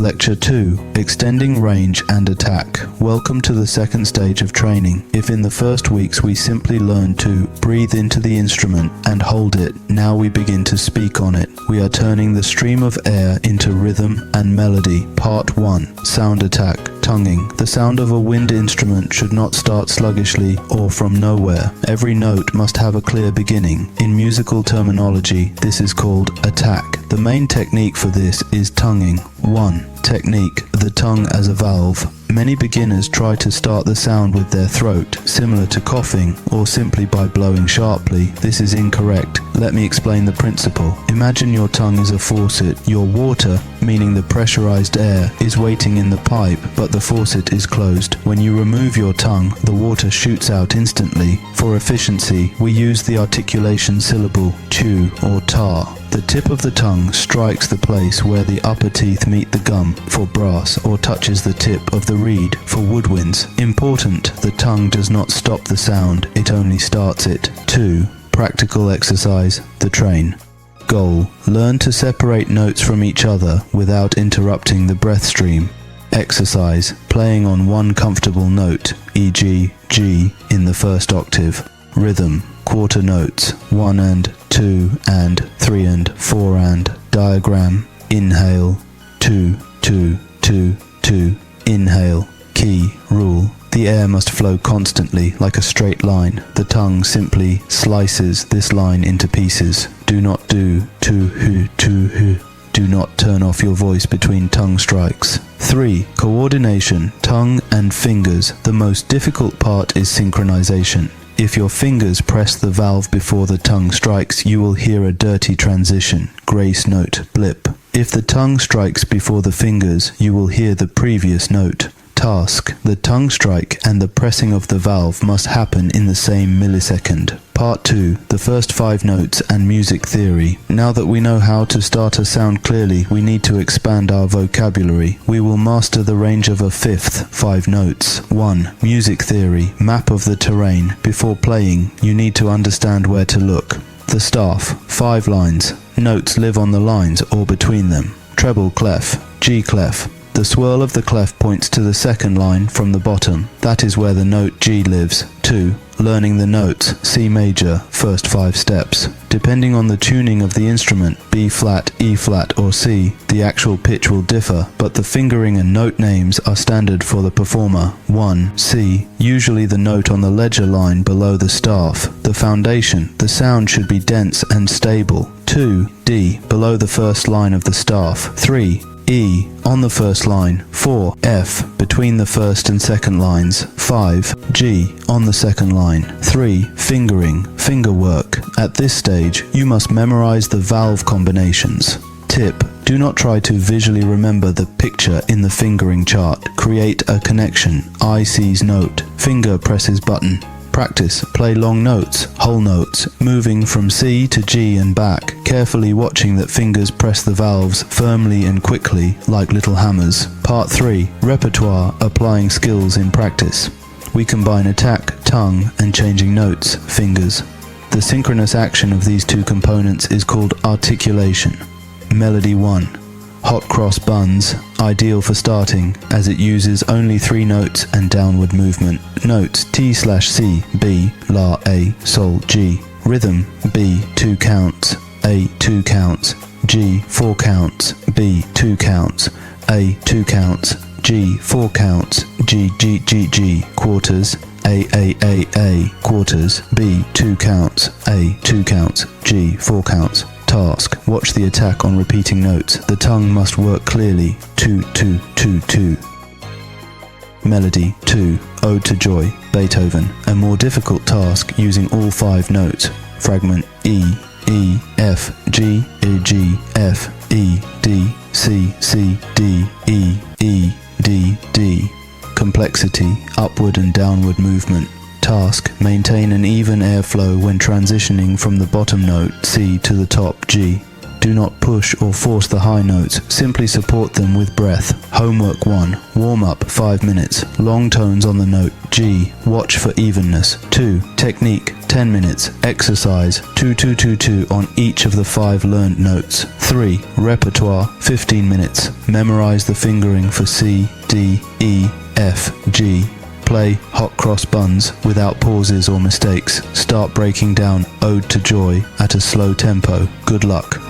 Lecture 2, Extending Range and Attack. Welcome to the second stage of training. If in the first weeks we simply learned to breathe into the instrument and hold it, now we begin to speak on it. We are turning the stream of air into rhythm and melody. Part 1, Sound Attack. Tonguing. The sound of a wind instrument should not start sluggishly or from nowhere. Every note must have a clear beginning. In musical terminology, this is called attack. The main technique for this is tonguing. 1. Technique. The tongue as a valve. Many beginners try to start the sound with their throat, similar to coughing, or simply by blowing sharply. This is incorrect. Let me explain the principle. Imagine your tongue is a faucet. Your water, meaning the pressurized air, is waiting in the pipe, but the faucet is closed. When you remove your tongue, the water shoots out instantly. For efficiency, we use the articulation syllable chew or tar. The tip of the tongue strikes the place where the upper teeth meet the gum for brass, or touches the tip of the reed for woodwinds. Important, the tongue does not stop the sound, it only starts it. 2. Practical exercise, the train. Goal, learn to separate notes from each other without interrupting the breath stream. Exercise, playing on one comfortable note, e.g. G in the first octave. Rhythm, quarter notes, 1 and 2 and 3 and 4 and. Diagram, inhale, 2, 2, 2, 2, inhale. Key, rule, the air must flow constantly like a straight line. The tongue simply slices this line into pieces. Do not do to hu. Do not turn off your voice between tongue strikes. 3. Coordination, tongue and fingers. The most difficult part is synchronization. If your fingers press the valve before the tongue strikes, you will hear a dirty transition, grace note, blip. If the tongue strikes before the fingers, you will hear the previous note. Task, the tongue strike and the pressing of the valve must happen in the same millisecond. Part 2, the first 5 notes and music theory. Now that we know how to start a sound clearly, we need to expand our vocabulary. We will master the range of a fifth, 5 notes. 1. Music theory, map of the terrain. Before playing, you need to understand where to look. The staff, 5 lines. Notes live on the lines or between them. Treble clef, G clef. The swirl of the clef points to the second line from the bottom. That is where the note G lives. 2. Learning the notes, C major, first 5 steps. Depending on the tuning of the instrument, B flat, E flat or C, the actual pitch will differ, but the fingering and note names are standard for the performer. 1. C, usually the note on the ledger line below the staff. The foundation, the sound should be dense and stable. 2. D, below the first line of the staff. 3. E, on the first line. 4. F, between the first and second lines. 5. G, on the second line. 3. Fingering, finger work. At this stage, you must memorize the valve combinations. Tip, do not try to visually remember the picture in the fingering chart. Create a connection. Eye sees note, finger presses button. Practice, play long notes, whole notes, moving from C to G and back, carefully watching that fingers press the valves firmly and quickly, like little hammers. Part 3, repertoire, applying skills in practice. We combine attack, tongue, and changing notes, fingers. The synchronous action of these two components is called articulation. Melody 1. Hot cross buns, ideal for starting, as it uses only 3 notes and downward movement. Notes T/C, B, La, A, Sol, G. Rhythm B, 2 counts, A, 2 counts, G, 4 counts, B, 2 counts, A, 2 counts, G, 4 counts, G, G, G, G, quarters, A, quarters, B, 2 counts, A, 2 counts, G, 4 counts. Task, watch the attack on repeating notes. The tongue must work clearly. 2, 2, 2, 2. Melody 2, Ode to Joy, Beethoven. A more difficult task using all 5 notes. Fragment E, E, F, G, E, G, F, E, D, C, C, D, E, E, D, D. Complexity, upward and downward movement. Task, maintain an even airflow when transitioning from the bottom note C to the top G. Do not push or force the high notes, simply support them with breath. Homework 1. Warm up 5 minutes. Long tones on the note G. Watch for evenness. 2. Technique 10 minutes. Exercise 2-2-2-2 on each of the 5 learned notes. 3. Repertoire 15 minutes. Memorize the fingering for C, D, E, F, G. Play Hot Cross Buns without pauses or mistakes. Start breaking down Ode to Joy at a slow tempo. Good luck.